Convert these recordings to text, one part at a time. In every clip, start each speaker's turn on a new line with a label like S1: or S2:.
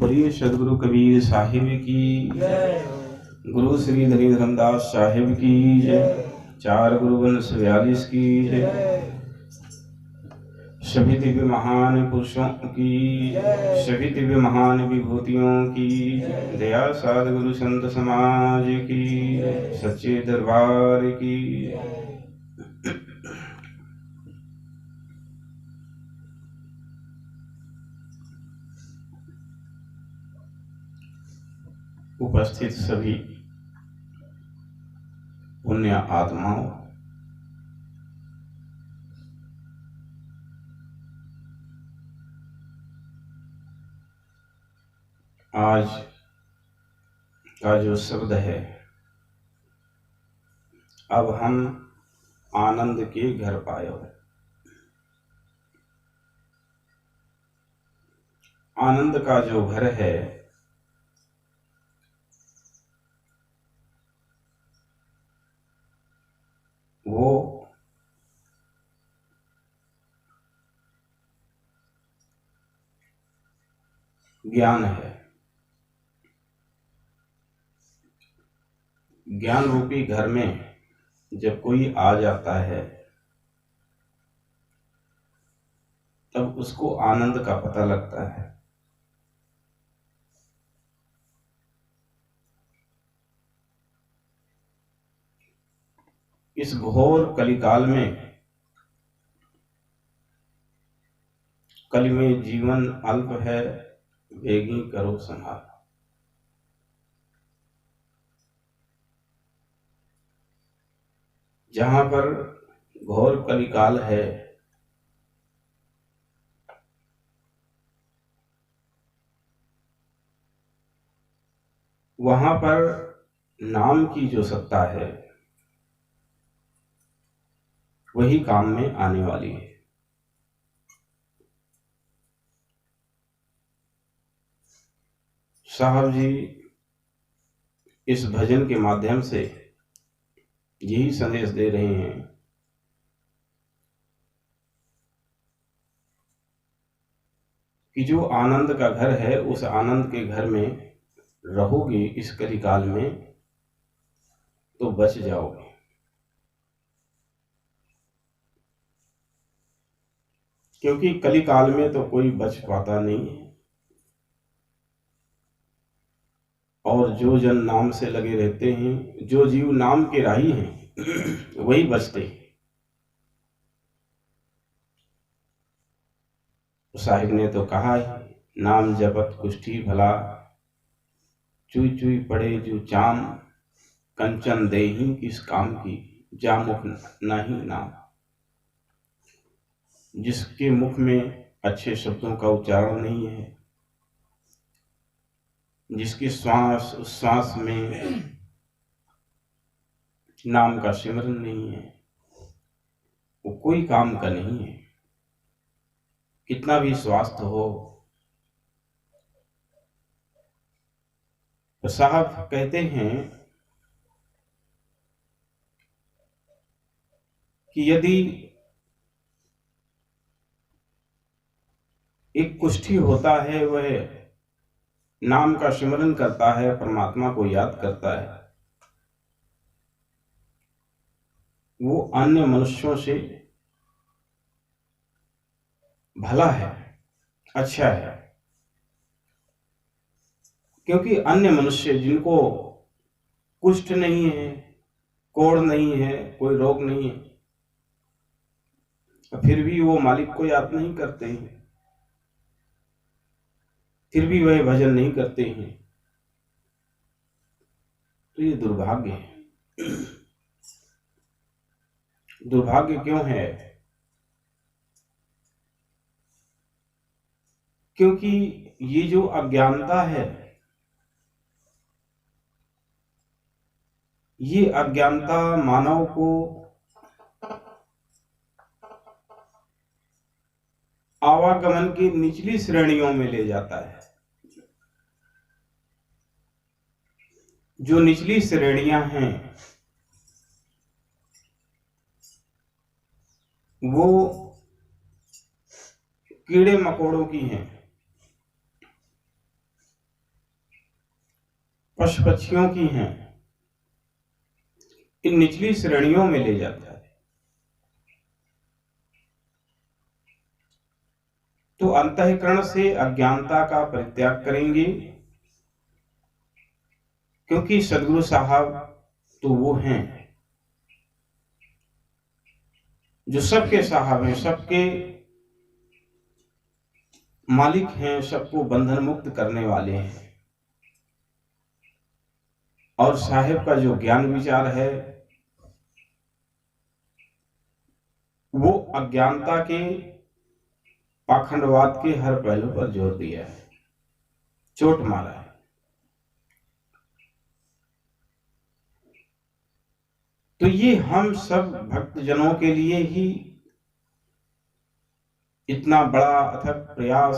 S1: बोलिए सदगुरु कबीर साहिब की
S2: जय।
S1: गुरु श्री धनीधरमदास साहिब की जय। चार गुरुवंश 42 की जय। सभी दिव्य महान पुरुषों की, सभी दिव्य महान विभूतियों की दया, साध गुरु संत समाज की, सच्चे दरबार की। उपस्थित सभी पुण्य आत्माओं, आज का जो शब्द है, अब हम आनंद के घर पायो। आनंद का जो घर है वो ज्ञान है। ज्ञान रूपी घर में जब कोई आ जाता है तब उसको आनंद का पता लगता है। इस घोर कलिकाल में, कलि में जीवन अल्प है, वेगी करो संहार। जहां पर घोर कलिकाल है वहां पर नाम की जो सत्ता है वही काम में आने वाली है। साहब जी इस भजन के माध्यम से यही संदेश दे रहे हैं कि जो आनंद का घर है, उस आनंद के घर में रहोगे इस कलिकाल में तो बच जाओगे। क्योंकि कलिकाल में तो कोई बच पाता नहीं है, और जो जन नाम से लगे रहते हैं, जो जीव नाम के राही हैं वही बचते हैं। साहिब ने तो कहा है, नाम जपत कुष्ठी भला, चुई चुई पड़े जो चाम, कंचन देही किस काम की, जा मुख नहीं नाम। जिसके मुख में अच्छे शब्दों का उच्चारण नहीं है, जिसकी श्वास उच्छ्वास में नाम का सिमरन नहीं है, वो कोई काम का नहीं है। कितना भी स्वास्थ्य हो। तो साहब कहते हैं कि यदि एक कुष्ठी होता है, वह नाम का सिमरन करता है, परमात्मा को याद करता है, वो अन्य मनुष्यों से भला है, अच्छा है। क्योंकि अन्य मनुष्य जिनको कुष्ठ नहीं है, कोढ़ नहीं है, कोई रोग नहीं है, फिर भी वो मालिक को याद नहीं करते हैं, फिर भी वह भजन नहीं करते हैं, तो ये दुर्भाग्य है। दुर्भाग्य क्यों है? क्योंकि ये जो अज्ञानता है, ये अज्ञानता मानव को आवागमन की निचली श्रेणियों में ले जाता है। जो निचली श्रेणियां हैं वो कीड़े मकोड़ों की हैं। पशु पक्षियों की हैं, इन निचली श्रेणियों में ले जाता है। तो अंतःकरण से अज्ञानता का परित्याग करेंगे, क्योंकि सदगुरु साहब तो वो हैं जो सबके साहब हैं, सबके मालिक हैं, सबको बंधन मुक्त करने वाले हैं। और साहिब का जो ज्ञान विचार है वो अज्ञानता के पाखंडवाद के हर पहलू पर जोर दिया है, चोट मारा है। तो ये हम सब भक्तजनों के लिए ही इतना बड़ा अथक प्रयास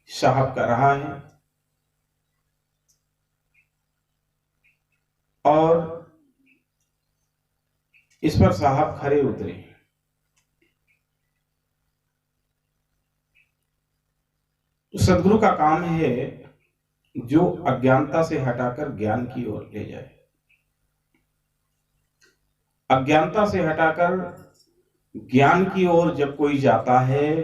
S1: साहब कर रहा है, और इस पर साहब खरे उतरे। तो सदगुरु का काम है जो अज्ञानता से हटाकर ज्ञान की ओर ले जाए। अज्ञानता से हटाकर ज्ञान की ओर जब कोई जाता है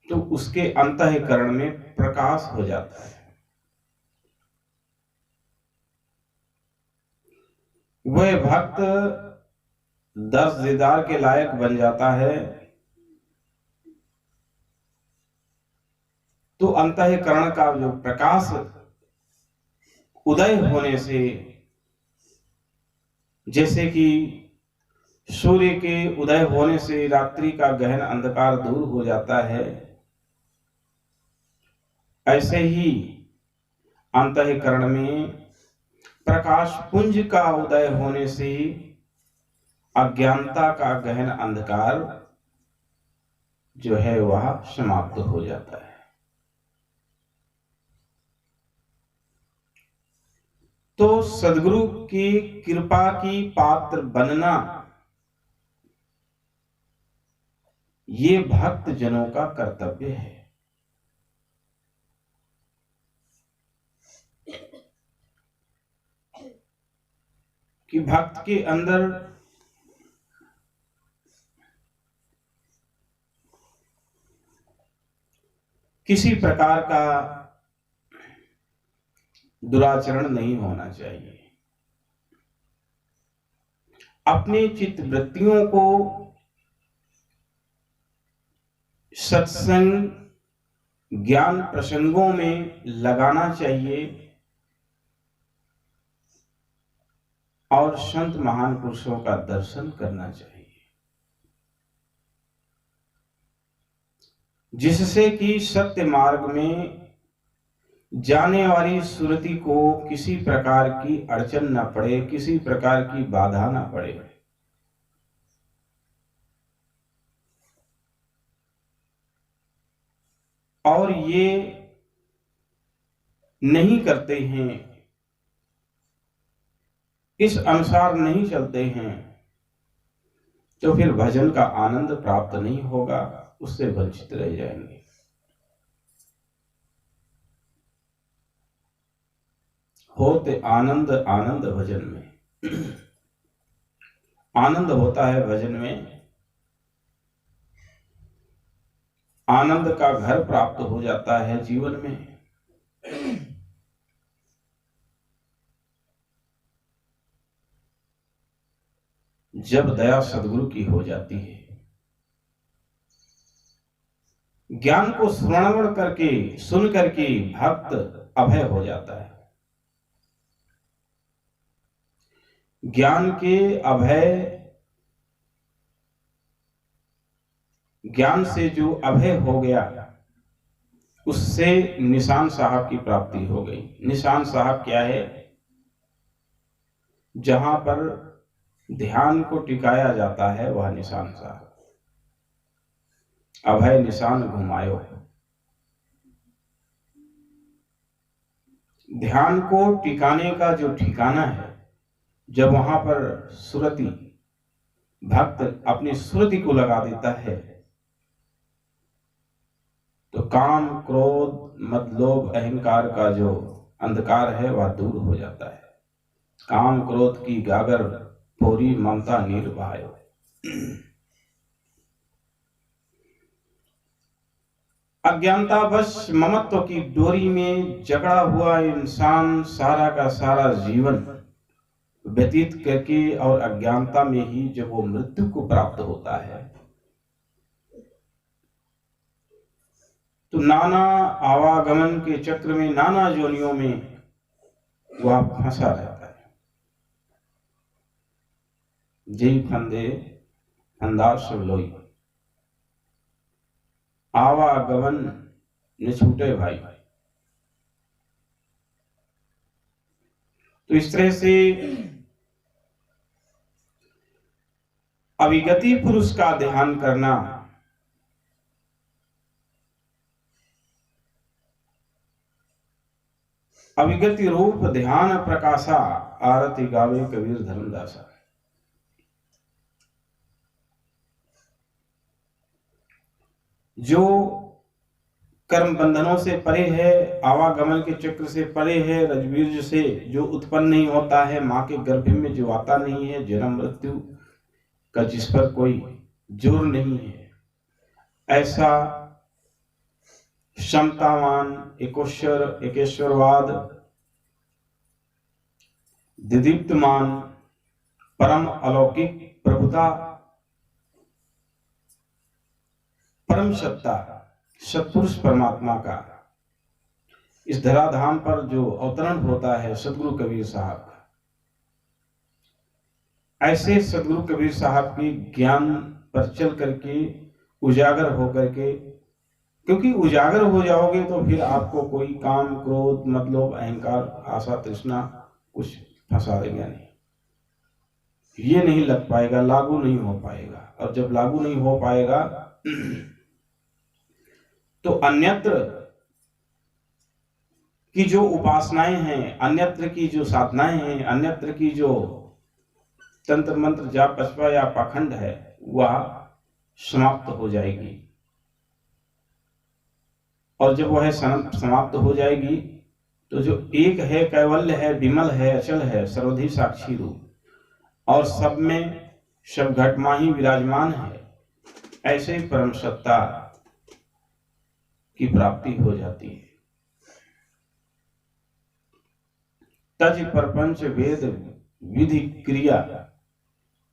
S1: तो उसके अंतःकरण में प्रकाश हो जाता है। वह भक्त दस दीदार के लायक बन जाता है। तो अंतःकरण का जो प्रकाश उदय होने से, जैसे कि सूर्य के उदय होने से रात्रि का गहन अंधकार दूर हो जाता है, ऐसे ही अंतःकरण में प्रकाश पुंज का उदय होने से अज्ञानता का गहन अंधकार जो है वह समाप्त हो जाता है। तो सदगुरु की कृपा की पात्र बनना ये भक्त जनों का कर्तव्य है। कि भक्त के अंदर किसी प्रकार का दुराचरण नहीं होना चाहिए। अपने चित्त वृत्तियों को सत्संग ज्ञान प्रसंगों में लगाना चाहिए और संत महान पुरुषों का दर्शन करना चाहिए, जिससे कि सत्य मार्ग में जाने वाली सुरति को किसी प्रकार की अड़चन न पड़े, किसी प्रकार की बाधा न पड़े। और ये नहीं करते हैं, इस अनुसार नहीं चलते हैं, तो फिर भजन का आनंद प्राप्त नहीं होगा, उससे वंचित रह जाएंगे। होते आनंद आनंद भजन में आनंद होता है भजन में, आनंद का घर प्राप्त हो जाता है जीवन में। जब दया सदगुरु की हो जाती है, ज्ञान को श्रवण करके सुन करके भक्त अभय हो जाता है। ज्ञान के अभय, ज्ञान से जो अभय हो गया उससे निशान साहब की प्राप्ति हो गई। निशान साहब क्या है? जहां पर ध्यान को टिकाया जाता है वह निशान साहब। अभय निशान घुमायो। ध्यान को टिकाने का जो ठिकाना है, जब वहां पर सुरति, भक्त अपनी सुरति को लगा देता है, तो काम क्रोध मद लोभ अहंकार का जो अंधकार है वह दूर हो जाता है। काम क्रोध की गागर फोरी ममता निर्भय। अज्ञानतावश ममत्व की डोरी में जकड़ा हुआ इंसान सारा का सारा जीवन व्यतीत करके और अज्ञानता में ही जब वो मृत्यु को प्राप्त होता है तो नाना आवागमन के चक्र में नाना जोनियों में वह फंसा रहता है। जय फंदे फंदा सब लोई, आवागमन न छूटे भाई। तो इस तरह से अविगति पुरुष का ध्यान करना अविगति रूप ध्यान प्रकाशा आरती गावे कबीर धर्मदासा। जो कर्म बंधनों से परे है, आवागमन के चक्र से परे है, रजबीज से जो उत्पन्न नहीं होता है, मां के गर्भ में जो आता नहीं है, जन्म मृत्यु का जिस पर कोई जोर नहीं है, ऐसा क्षमतावान एकेश्वरवाद दिदीप्तमान परम अलौकिक प्रभुता परम सत्ता सत्पुरुष परमात्मा का इस धराधाम पर जो अवतरण होता है सदगुरु कबीर साहब का, ऐसे सदगुरु कबीर साहब के ज्ञान पर चल करके उजागर होकर के, क्योंकि उजागर हो जाओगे तो फिर आपको कोई काम क्रोध मतलब अहंकार आशा तृष्णा कुछ फंसा देगा नहीं, ये नहीं लग पाएगा, लागू नहीं हो पाएगा। और जब लागू नहीं हो पाएगा तो अन्यत्र की जो उपासनाएं हैं, अन्यत्र की जो साधनाएं हैं, अन्यत्र की जो तंत्र मंत्र जाप पचपा या पाखंड है वह समाप्त हो जाएगी। और जब वह समाप्त हो जाएगी तो जो एक है, कैवल्य है, विमल है, अचल है, सर्वधि साक्षी रूप और सब में सब घटमा ही विराजमान है, ऐसे परम सत्ता की प्राप्ति हो जाती है। तज परपंच वेद विधि क्रिया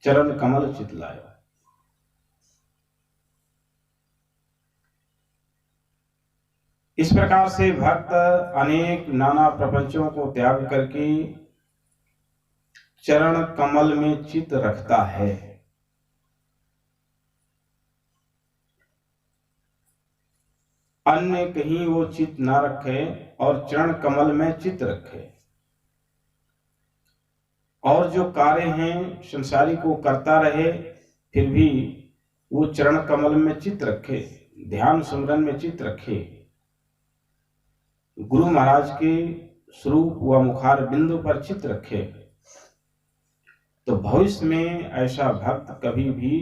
S1: चरण कमल चितलायो। इस प्रकार से भक्त अनेक नाना प्रपंचों को त्याग करके चरण कमल में चित रखता है। अन्य कहीं वो चित ना रखे और चरण कमल में चित रखे, और जो कार्य हैं संसारी को करता रहे फिर भी वो चरण कमल में चित रखे, ध्यान सुमरन में चित रखे, गुरु महाराज के स्वरूप व मुखार बिंदु पर चित रखे, तो भविष्य में ऐसा भक्त कभी भी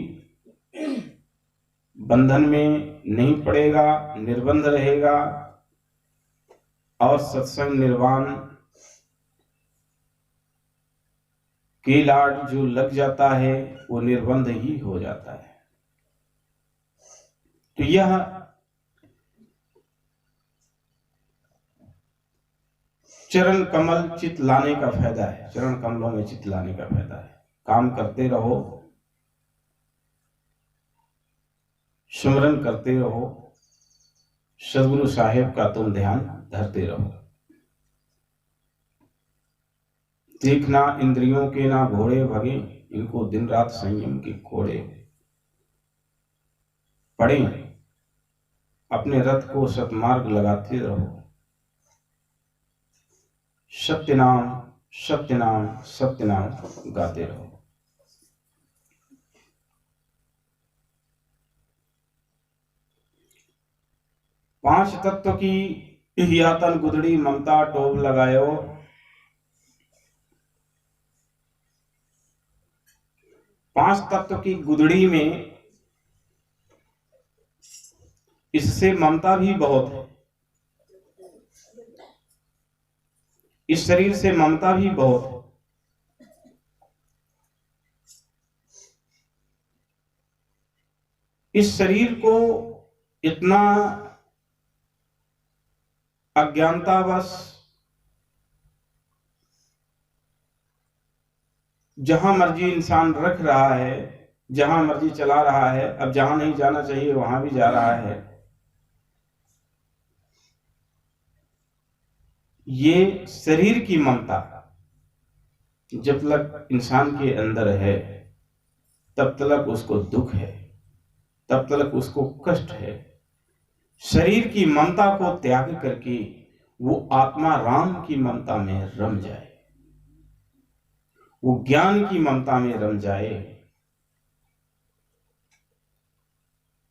S1: बंधन में नहीं पड़ेगा, निर्बंध रहेगा और सत्संग निर्वाण की लाड जो लग जाता है वो निर्बंध ही हो जाता है। तो यह चरण कमल चित लाने का फायदा है, चरण कमलों में चित लाने का फायदा है। काम करते रहो, सुमरन करते रहो, सदगुरु साहेब का तुम ध्यान धरते रहो। देखना इंद्रियों के ना घोड़े भगे, इनको दिन रात संयम के घोड़े पड़े, अपने रथ को सतमार्ग लगाते रहो। सत्य नाम सत्य नाम सत्य नाम गाते रहो। पांच तत्व की यातन गुदड़ी ममता टोभ लगायो, पांच तत्व की गुदड़ी में इससे ममता भी बहुत है, इस शरीर से ममता भी बहुत है। इस शरीर को इतना अज्ञानतावश जहां मर्जी इंसान रख रहा है, जहां मर्जी चला रहा है, अब जहां नहीं जाना चाहिए वहां भी जा रहा है। ये शरीर की ममता जब तक इंसान के अंदर है तब तक उसको दुख है, तब तक उसको कष्ट है। शरीर की ममता को त्याग करके वो आत्मा राम की ममता में रम जाए, वो ज्ञान की ममता में रम जाए,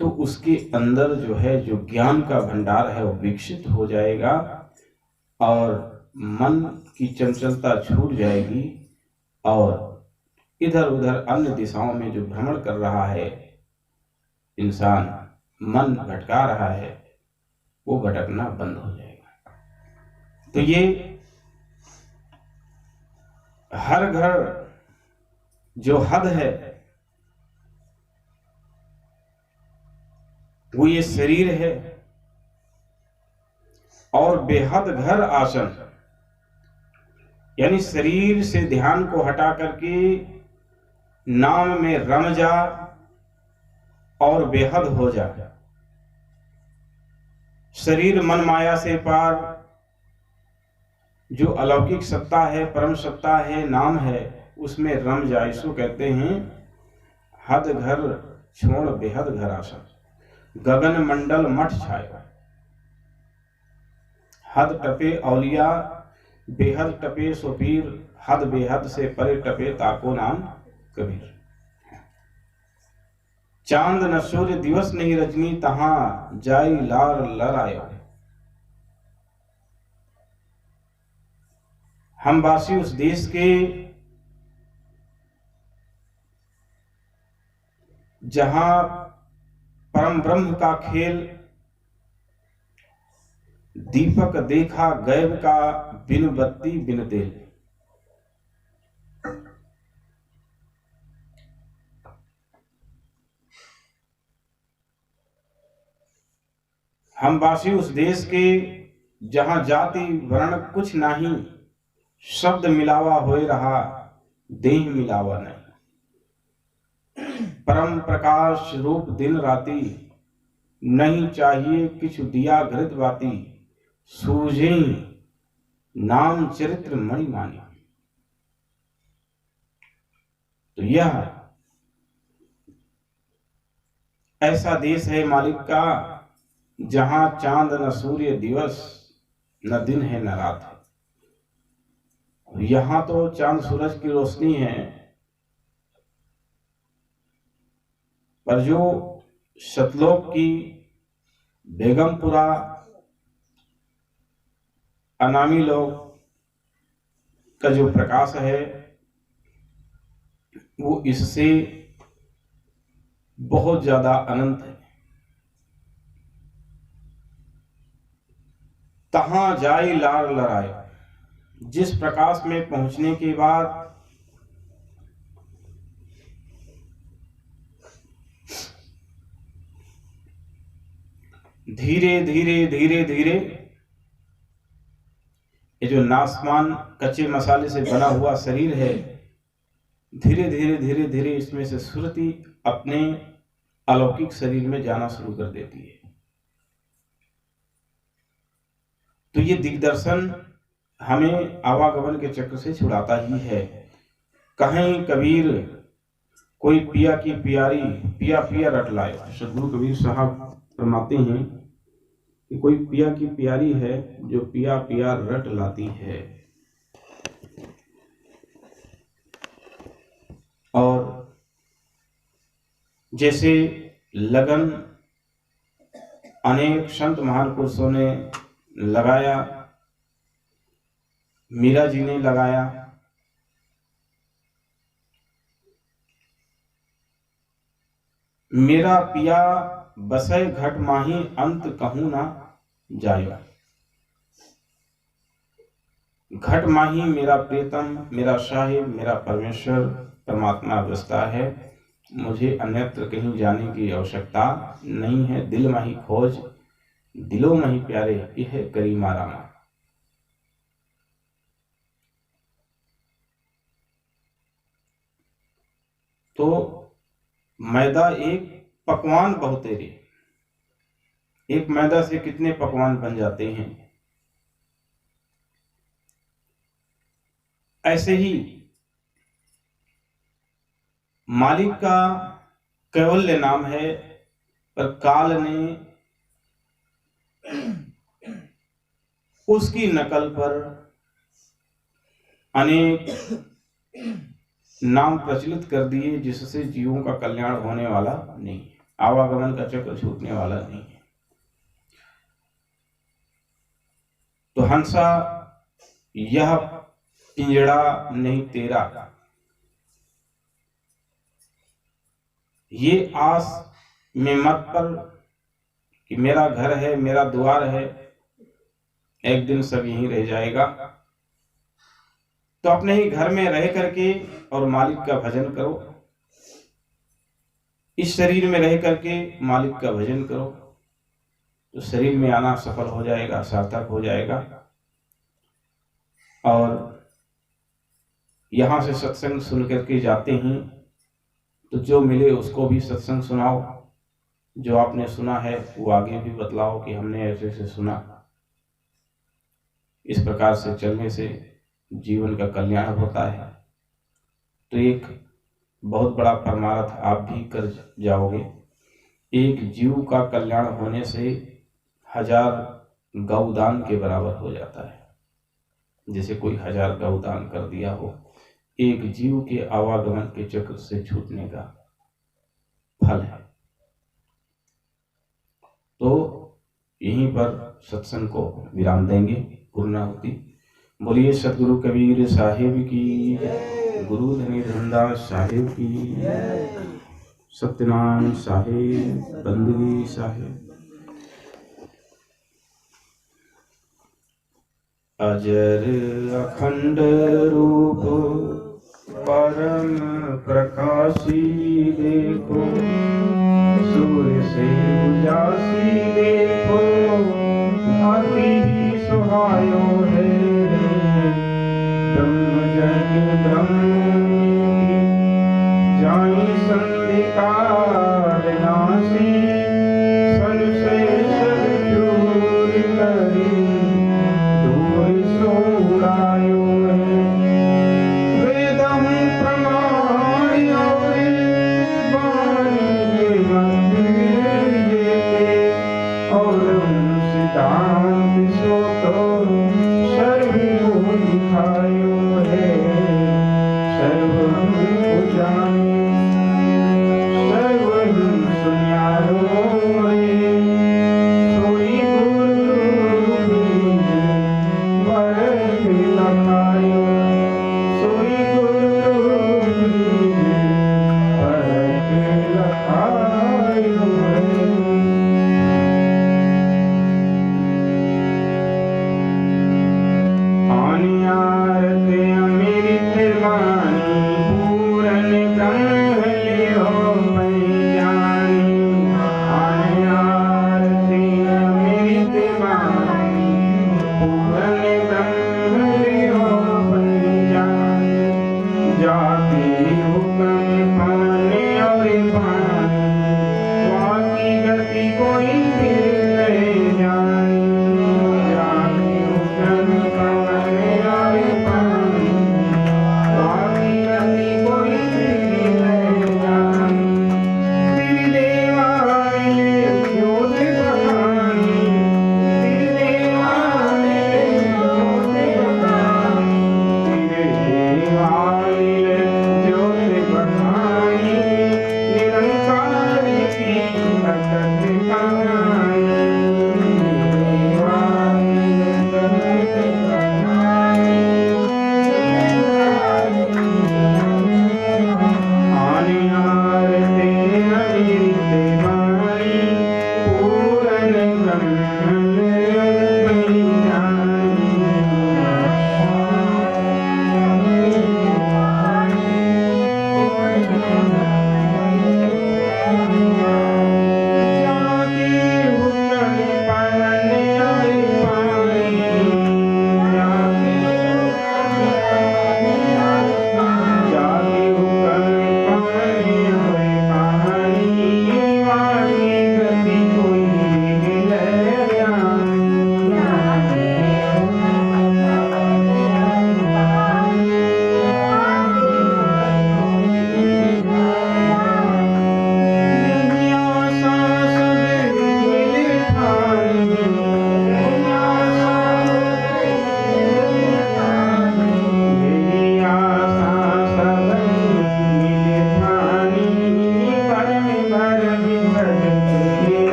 S1: तो उसके अंदर जो है जो ज्ञान का भंडार है वो विकसित हो जाएगा और मन की चंचलता छूट जाएगी और इधर उधर अन्य दिशाओं में जो भ्रमण कर रहा है इंसान, मन भटका रहा है, वो भटकना बंद हो जाएगा। तो ये हर घर जो हद है वो ये शरीर है और बेहद घर आसन, यानी शरीर से ध्यान को हटा करके नाम में रम जा और बेहद हो जा। शरीर मन माया से पार जो अलौकिक सत्ता है, परम सत्ता है, नाम है, उसमें रम जा। इसको कहते हैं हद घर छोड़ बेहद घर आसन, गगन मंडल मठ छाया। हद टपे औलिया बेहद टपे सुपीर, हद बेहद से परे टपे ताको नाम कबीर। चांद न सूर्य दिवस नहीं रजनी, तहां जाई लार लरायो। हम वासी उस देश के जहां परम ब्रह्म का खेल, दीपक देखा गैब का बिन बत्ती बिन तेल। हम वासी उस देश के जहां जाति वर्ण कुछ नहीं, शब्द मिलावा होए रहा देह मिलावा नहीं। परम प्रकाश रूप दिन राती, नहीं चाहिए किछु दिया घृत बाती। सूझे नाम चरित्र मणि मानी। तो यह ऐसा देश है मालिक का जहां चांद न सूर्य दिवस, न दिन है न रात है। यहां तो चांद सूरज की रोशनी है, पर जो सतलोक की बेगमपुरा अनामी लोग का जो प्रकाश है वो इससे बहुत ज्यादा अनंत है। तहां जाई लार लराए, जिस प्रकाश में पहुंचने के बाद धीरे धीरे धीरे धीरे ये जो नासमान कच्चे मसाले से बना हुआ शरीर है, धीरे धीरे धीरे धीरे इसमें से सुरति अपने अलौकिक शरीर में जाना शुरू कर देती है। तो ये दिग्दर्शन हमें आवागमन के चक्र से छुड़ाता ही है। कहीं कबीर कोई पिया की प्यारी पिया पिया रट लाए। सदगुरु कबीर साहब फरमाते हैं कि कोई पिया की प्यारी है जो पिया पिया रट लाती है। और जैसे लगन अनेक संत महापुरुषों ने लगाया, मीरा जी ने लगाया, मेरा पिया बसै घट माही अंत कहूँ ना जायो। घट माही मेरा प्रीतम, मेरा साहिब, मेरा परमेश्वर परमात्मा बसता है। मुझे अन्यत्र कहीं जाने की आवश्यकता नहीं है। दिल माही खोज, दिलों माही प्यारे, यह करी मारा। तो मैदा एक पकवान बहुतेरे, एक मैदा से कितने पकवान बन जाते हैं। ऐसे ही मालिक का कैवल्य नाम है, पर काल ने उसकी नकल पर अनेक नाम प्रचलित कर दिए, जिससे जीवों का कल्याण होने वाला नहीं है, आवागमन का चक्र छूटने वाला नहीं है। तो हंसा यह पिंजड़ा नहीं तेरा, ये आस में मत पर कि मेरा घर है, मेरा द्वार है, एक दिन सब यहीं रह जाएगा। तो अपने ही घर में रह करके और मालिक का भजन करो, इस शरीर में रह करके मालिक का भजन करो, तो शरीर में आना सफल हो जाएगा, सार्थक हो जाएगा। और यहां से सत्संग सुन करके जाते हैं तो जो मिले उसको भी सत्संग सुनाओ, जो आपने सुना है वो आगे भी बतलाओ कि हमने ऐसे से सुना। इस प्रकार से चलने से जीवन का कल्याण होता है। तो एक बहुत बड़ा परमार्थ आप भी कर जाओगे। एक जीव का कल्याण होने से 1000 गौदान के बराबर हो जाता है। जैसे कोई 1000 गौदान कर दिया हो, एक जीव के आवागमन के चक्र से छूटने का फल है। तो यहीं पर सत्संग को विराम देंगे, पूर्णाहुति। बोलिए सतगुरु कबीर साहिब की, गुरु धनी धनदास साहिब की, सत्यनारायण साहिब, बंदगी साहिब। अजर अखंड रूप परम प्रकाशी देखो, सूर्य से उजासी देखो, अति सुहायो है। ब्रह्म जन ब्रह्म जाई संधिकार नासी, संशय सब दूर करी दूर सोड़ायो है। वेदम प्रमाणियो वाणी मंदिर और सिद्धांत सो तो सर्व दिखायो है। सर्व जाने सर्व सुनियारो है। सोई गुरु वर लगायो, सोई गुरु वर लगायो है। आनियारते अमृत वाणी, पूरन ब्रह्म लियो मैं जानी। आनियारते अमृत वाणी, पूरन ब्रह्म लियो मैं जानी। जाति हुक्म पाने और पानी, वाकी गति कोई फिर नहीं जानी। जाति हुक्म पाने और पानी, वाकी गति कोई फिर नहीं जानी। त्रिदेवाय ज्योत बखानी, त्रिदेवाय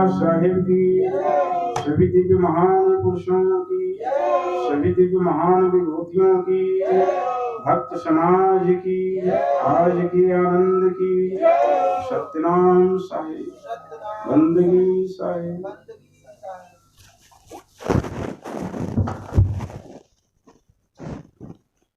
S1: साहिब की, सभी दिव्य महान पुरुषों की, सभी दिव्य महान विभूतियों की, भक्त समाज की, आज की आनंद की, सत्यनाम साहिब, बंदगी साहिब।